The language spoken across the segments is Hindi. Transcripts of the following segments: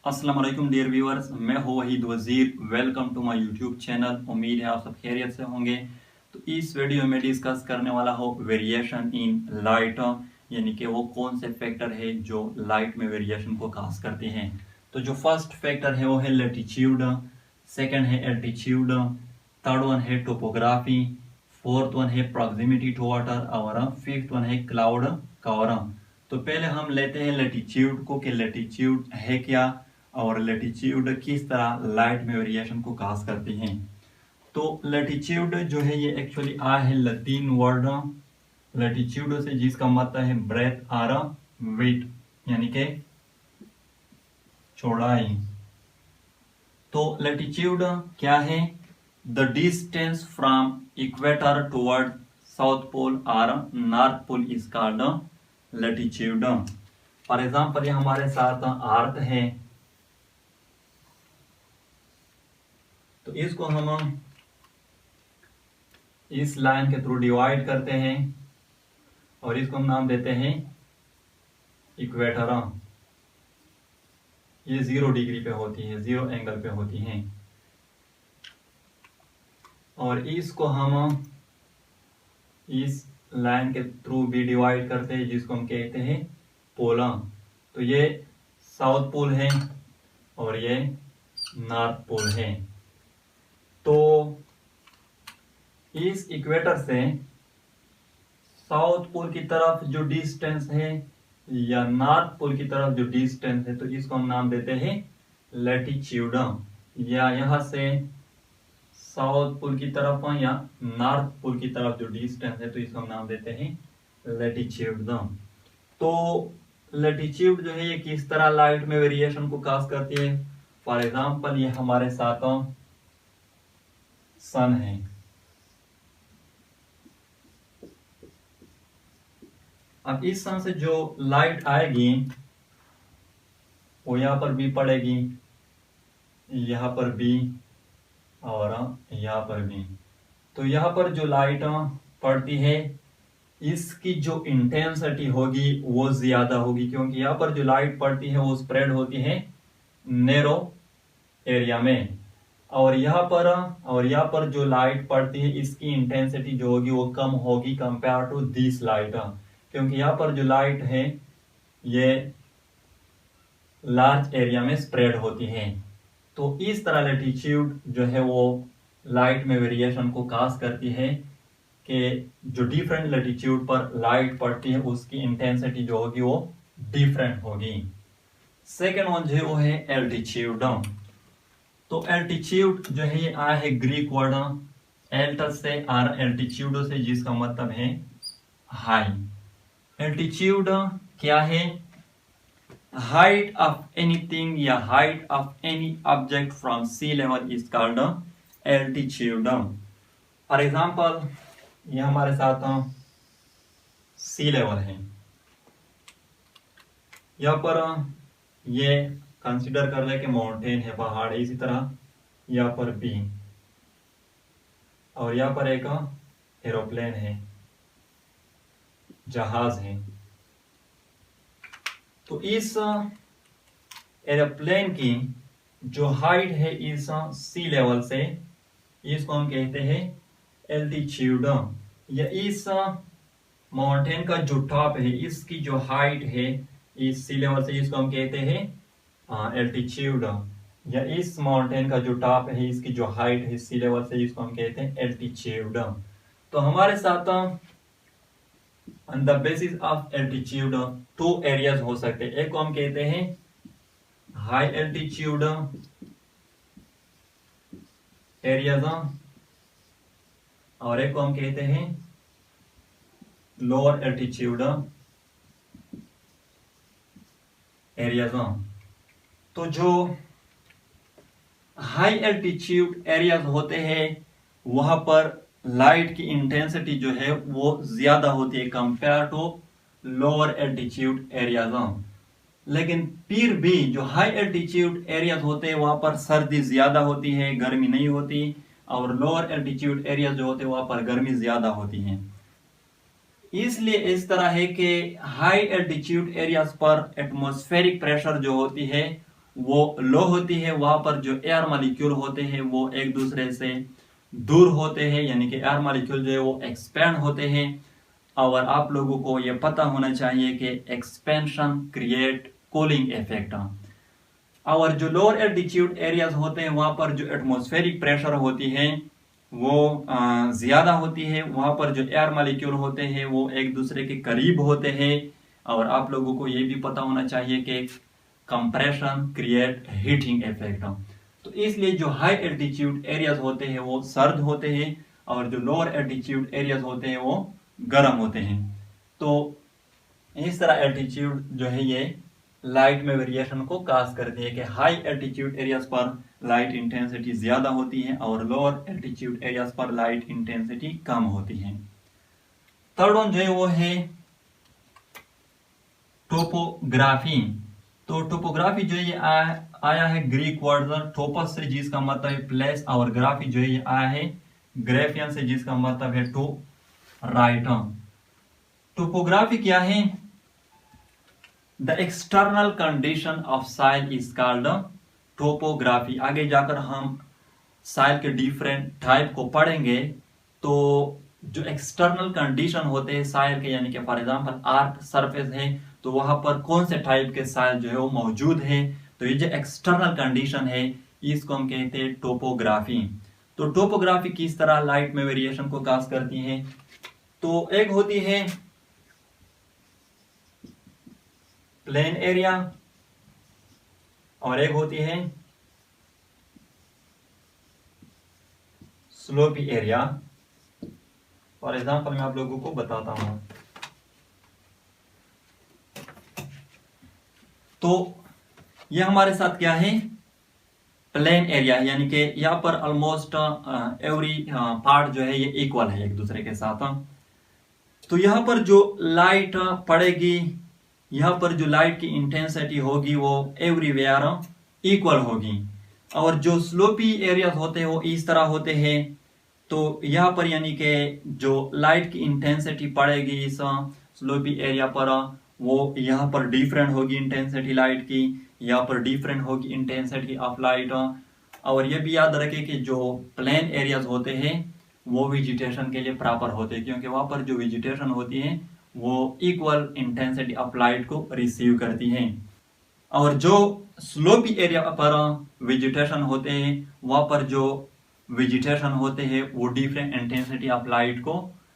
अस्सलाम वालेकुम डियर व्यूअर्स, मैं हूं Waheed Wazir. Welcome to my YouTube channel. उम्मीद है आप सब खैरियत से होंगे। तो इस वीडियो में डिस्कस करने वाला हूं वेरिएशन इन लाइट, यानी कि वो कौन से फैक्टर है जो लाइट में वेरिएशन को काज करते हैं। तो जो फर्स्ट फैक्टर है वो है लैटिट्यूड, सेकंड है एल्टीट्यूड, थर्ड वन है टोपोग्राफी, फोर्थ वन है प्रॉक्सिमिटी टू वाटर और फिफ्थ वन है क्लाउड कवर। तो पहले हम लेते हैं लैटिट्यूड को कि लैटिट्यूड है क्या और लैटिट्यूड किस तरह लाइट में वेरिएशन को काज करते हैं। तो लैटिट्यूड जो है ये एक्चुअली आ है लतीन वर्ड लैटिट्यूड से, जिसका मतलब है ब्रेथ आर विड्थ, यानी कि चौड़ाई। तो लैटिट्यूड क्या है? The distance from equator toward south pole और north pole is called latitude. For example ये हमारे साथ अर्थ है, तो इसको हम इस लाइन के थ्रू डिवाइड करते हैं और इसको हम नाम देते हैं इक्वेटर। ये 0 डिग्री पे होती है, 0 एंगल पे होती हैं। और इसको हम इस लाइन के थ्रू भी डिवाइड करते हैं, जिसको हम कहते हैं पोल। तो ये साउथ पोल है और ये नॉर्थ पोल है। तो इस इक्वेटर से साउथ पोल की तरफ जो डिस्टेंस है या नॉर्थ पोल की तरफ जो डिस्टेंस है, तो इसको हम नाम देते हैं लैटिट्यूड। या यहां से साउथ पोल की तरफ या नॉर्थ पोल की तरफ जो डिस्टेंस है, तो इसको हम नाम देते हैं लैटिट्यूड। तो लैटिट्यूड जो है ये किस तरह लाइट में वेरिएशन को काज करती है। फॉर एग्जाम्पल ये हमारे साथ सन है, अब इस सन से जो लाइट आएगी वो यहां पर भी पड़ेगी, यहां पर भी और यहां पर भी। तो यहां पर जो लाइट पड़ती है इसकी जो इंटेंसिटी होगी वो ज्यादा होगी, क्योंकि यहां पर जो लाइट पड़ती है वो स्प्रेड होती है नैरो एरिया में। और यहाँ पर जो लाइट पड़ती है इसकी इंटेंसिटी जो होगी वो कम होगी कंपेयर टू दिस लाइट, क्योंकि यहाँ पर जो लाइट है ये लार्ज एरिया में स्प्रेड होती है। तो इस तरह लैटिट्यूड जो है वो लाइट में वेरिएशन को काज करती है कि जो डिफरेंट लैटिट्यूड पर लाइट पड़ती है उसकी इंटेंसिटी जो होगी वो डिफरेंट होगी। सेकेंड वन जो है एल्टीट्यूड। तो एल्टीट्यूड जो है ये आया है ग्रीक वर्ड एल्टस से और एल्टीट्यूडो से, जिसका मतलब है हाई। एल्टीट्यूड क्या है? हाइट ऑफ एनीथिंग या height of any object from sea level is called altitude. For example ये हमारे साथ सी लेवल है, यहाँ पर ये कंसिडर कर ले कि माउंटेन है, पहाड़ है। इसी तरह यहाँ पर बी और यहाँ पर एक एरोप्लेन है, जहाज है। तो इस एरोप्लेन की जो हाइट है इस सी लेवल से, इसको हम कहते हैं एल्टीट्यूड। या इस माउंटेन का जो टॉप है इसकी जो हाइट है इस सी लेवल से, इसको हम कहते हैं एल्टीट्यूड। या इस माउंटेन का जो टॉप है इसकी जो हाइट है सी लेवल से, इसको हम कहते हैं एल्टीट्यूड। तो हमारे साथ on the basis of altitude 2 areas हो सकते हैं। एक को हम कहते हैं हाई एल्टीट्यूड एरियाज और एक को हम कहते हैं लोअर एल्टीट्यूड एरियाज। तो जो हाई एल्टीट्यूड एरियाज होते हैं वहां पर लाइट की इंटेंसिटी जो है वो ज्यादा होती है compare to lower altitude areas. लेकिन फिर भी जो हाई एल्टीट्यूड एरियाज होते हैं वहां पर सर्दी ज्यादा होती है, गर्मी नहीं होती। और लोअर एल्टीट्यूड एरियाज जो होते हैं वहां पर गर्मी ज्यादा होती है। इसलिए इस तरह है कि हाई एल्टीट्यूड एरियाज पर एटमॉस्फेरिक प्रेशर जो होती है वो लो होती है, वहां पर जो एयर मॉलिक्यूल होते हैं वो एक दूसरे से दूर होते हैं, यानी कि एयर मॉलिक्यूल जो है वो एक्सपेंड होते हैं। और आप लोगों को ये पता होना चाहिए कि एक्सपेंशन क्रिएट कूलिंग इफेक्ट। और जो लोअर एल्टीट्यूड एरियाज होते हैं वहां पर जो एटमॉस्फेरिक प्रेशर होती है वो ज्यादा होती है, वहां पर जो एयर मॉलिक्यूल होते हैं वो एक दूसरे के करीब होते हैं। और आप लोगों को ये भी पता होना चाहिए कि कंप्रेशन क्रिएट हीटिंग इफेक्ट। तो इसलिए जो हाई एल्टीट्यूड एरियाज होते हैं वो सर्द होते हैं और जो लोअर एल्टीट्यूड एरियाज होते हैं वो गर्म होते हैं। तो इस तरह एल्टीट्यूड जो है ये लाइट में वेरिएशन को काज करती है कि हाई एल्टीट्यूड एरियाज पर लाइट इंटेंसिटी ज्यादा होती है और लोअर एल्टीट्यूड एरियाज पर लाइट इंटेंसिटी कम होती है। थर्ड वन जो है वो है टोपोग्राफी। तो टोपोग्राफी जो ये आया है ग्रीक वर्ड टोपस से, जिसका मतलब है प्लेस, और ग्राफी जो है ये आया है ग्रेफियन से, जिसका मतलब है टू राइट। टोपोग्राफी क्या है? The external condition of soil is called topography. आगे जाकर हम सॉइल के डिफरेंट टाइप को पढ़ेंगे। तो जो एक्सटर्नल कंडीशन होते हैं सॉइल के, यानी कि फॉर एग्जांपल आर्क सरफेस है तो वहां पर कौन से टाइप के सॉइल जो है वो मौजूद है, तो ये जो एक्सटर्नल कंडीशन है इसको हम कहते हैं टोपोग्राफी। तो टोपोग्राफी किस तरह लाइट में वेरिएशन को काज करती है? तो एक होती है प्लेन एरिया और एक होती है स्लोपी एरिया। फॉर एग्जांपल मैं आप लोगों को बताता हूं। तो ये हमारे साथ क्या है? प्लेन एरिया, यानी कि यहाँ पर ऑलमोस्ट एवरी पार्ट जो है ये इक्वल है एक दूसरे के साथ। तो यहाँ पर जो लाइट पड़ेगी, यहाँ पर जो लाइट की इंटेंसिटी होगी वो एवरीवेयर इक्वल होगी। और जो स्लोपी एरियाज होते हैं वो इस तरह होते हैं। तो यहाँ पर यानी कि जो लाइट की इंटेंसिटी पड़ेगी इस स्लोपी एरिया पर वो यहाँ पर डिफरेंट होगी इंटेंसिटी लाइट की, यहाँ पर डिफरेंट होगी इंटेंसिटी ऑफ लाइट। और ये भी याद रखें कि जो प्लेन एरियाज होते हैं वो वेजिटेशन के लिए प्रॉपर होते हैं, क्योंकि वहां पर जो वेजिटेशन होती है वो इक्वल इंटेंसिटी ऑफ लाइट को रिसीव करती है। और जो स्लोपी एरिया पर वेजिटेशन होते हैं वहां पर जो वेजिटेशन होते हैं वो डिफरेंट इंटेंसिटी ऑफ लाइट को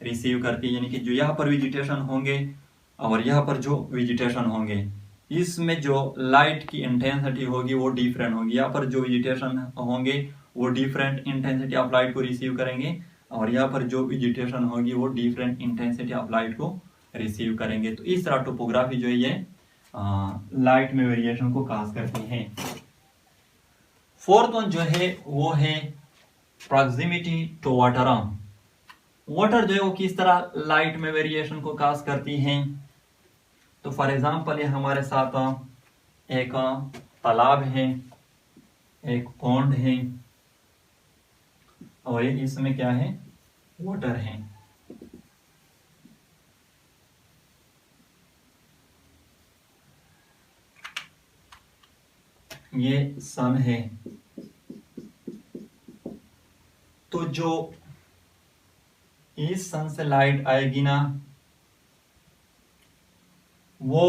रिसीव करती है, यानी कि जो यहाँ पर वेजिटेशन होंगे और यहाँ पर जो वेजिटेशन होंगे इसमें जो लाइट की इंटेंसिटी होगी वो डिफरेंट होगी। यहाँ पर जो वेजिटेशन होंगे वो डिफरेंट इंटेंसिटी ऑफ लाइट को रिसीव करेंगे और यहाँ पर जो वेजिटेशन होगी वो डिफरेंट इंटेंसिटी ऑफ लाइट को रिसीव करेंगे। तो इस तरह टोपोग्राफी जो है ये लाइट में वेरिएशन को काज करती है। फोर्थ वन जो है वो है प्रॉक्सिमिटी टू वाटर। वाटर जो है वो किस तरह लाइट में वेरिएशन को काज करती है? तो फॉर एग्जांपल ये हमारे साथ एक तालाब है, एक पॉन्ड है और इसमें क्या है? वाटर है। ये सन है। तो जो इस सन से लाइट आएगी ना वो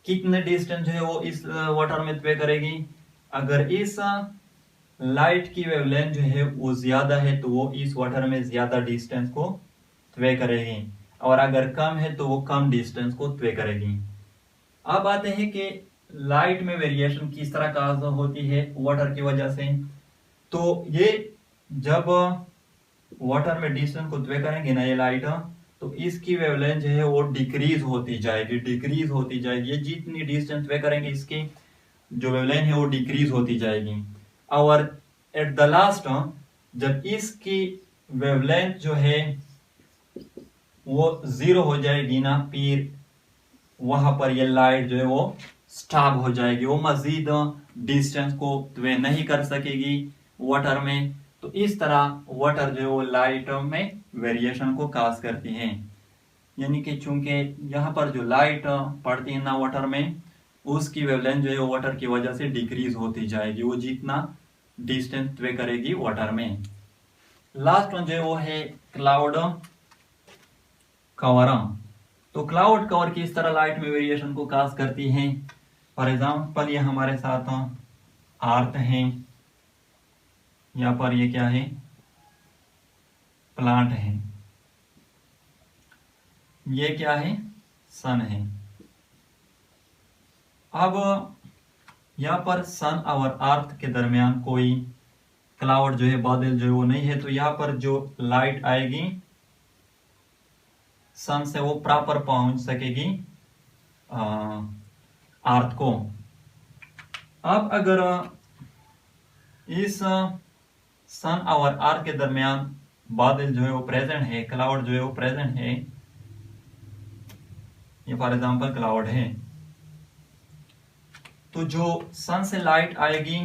कितने डिस्टेंस जो है वो इस वाटर में तय करेगी। अगर इस लाइट की वेवलेंथ जो है वो ज्यादा है तो वो इस वाटर में ज्यादा डिस्टेंस को तय करेगी और अगर कम है तो वो कम डिस्टेंस को तय करेगी। अब आते हैं कि लाइट में वेरिएशन किस तरह का होती है वाटर की वजह से। तो ये जब वाटर में डिस्टेंस को तय करेंगे ना ये लाइट, तो इसकी वेवलेंथ जो है वो डिक्रीज होती जाएगी। ये जितनी डिस्टेंस तय करेंगे इसकी जो वेवलेंथ है वो डिक्रीज होती जाएगी। और एट द लास्ट जब इसकी वेवलेंथ जो है वो 0 हो जाएगी ना, फिर वहां पर ये लाइट जो है वो स्टॉप हो जाएगी, वो मजीद डिस्टेंस को तय नहीं कर सकेगी वाटर में। तो इस तरह वाटर जो है वो लाइट में वेरिएशन को काज करती है। यानी कि चूंकि यहाँ पर जो लाइट पड़ती है ना वाटर में उसकी वेवलेंथ जो है वाटर की वजह से डिक्रीज होती जाएगी, वो जितना डिस्टेंस तय करेगी वाटर में। लास्ट वन जो है वो है क्लाउड कवर। तो क्लाउड कवर किस तरह लाइट में वेरिएशन को काज करती है। फॉर एग्जाम्पल ये हमारे साथ अर्थ है, यहाँ पर ये क्या है, प्लांट है, ये क्या है, सन है। अब यहाँ पर सन और अर्थ के दरमियान कोई क्लाउड जो है, बादल जो है वो नहीं है, तो यहाँ पर जो लाइट आएगी सन से वो प्रॉपर पहुंच सकेगी अर्थ को। अब अगर इस सन और अर्थ के दरमियान बादल जो है वो प्रेजेंट है, क्लाउड जो है वो प्रेजेंट है, ये फॉर एग्जांपल क्लाउड है, तो जो सन से लाइट आएगी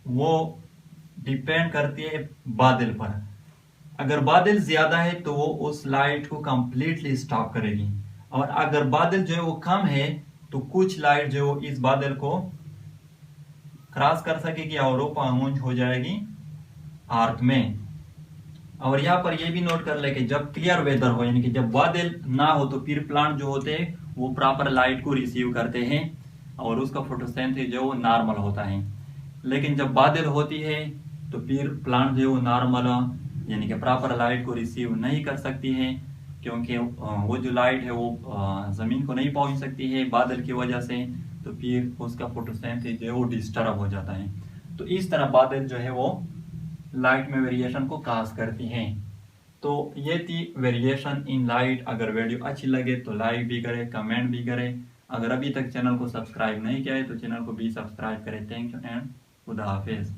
वो डिपेंड करती है बादल पर। अगर बादल ज्यादा है तो वो उस लाइट को कंप्लीटली स्टॉप करेगी, और अगर बादल जो है वो कम है तो कुछ लाइट जो इस बादल को क्रॉस कर सकेगी और वो पहुंच हो जाएगी अर्थ में। और यहाँ पर ये भी नोट कर ले कि जब क्लियर वेदर हो, यानी कि जब बादल ना हो, तो फिर प्लांट जो होते हैं वो प्रॉपर लाइट को रिसीव करते हैं और उसका फोटोसिंथेसिस जो वो नॉर्मल होता है। लेकिन जब बादल होती है तो फिर प्लांट जो है वो नॉर्मल यानी कि प्रॉपर लाइट को रिसीव नहीं कर सकती है, क्योंकि वो जो लाइट है वो जमीन को नहीं पहुंच सकती है बादल की वजह से, तो फिर उसका फोटोसिंथेसिस जो है वो डिस्टर्ब हो जाता है। तो इस तरह बादल जो है वो लाइट में वेरिएशन को काज करती हैं। तो ये थी वेरिएशन इन लाइट। अगर वीडियो अच्छी लगे तो लाइक भी करें, कमेंट भी करें। अगर अभी तक चैनल को सब्सक्राइब नहीं किया है तो चैनल को भी सब्सक्राइब करें। थैंक यू एंड खुदा हाफिज।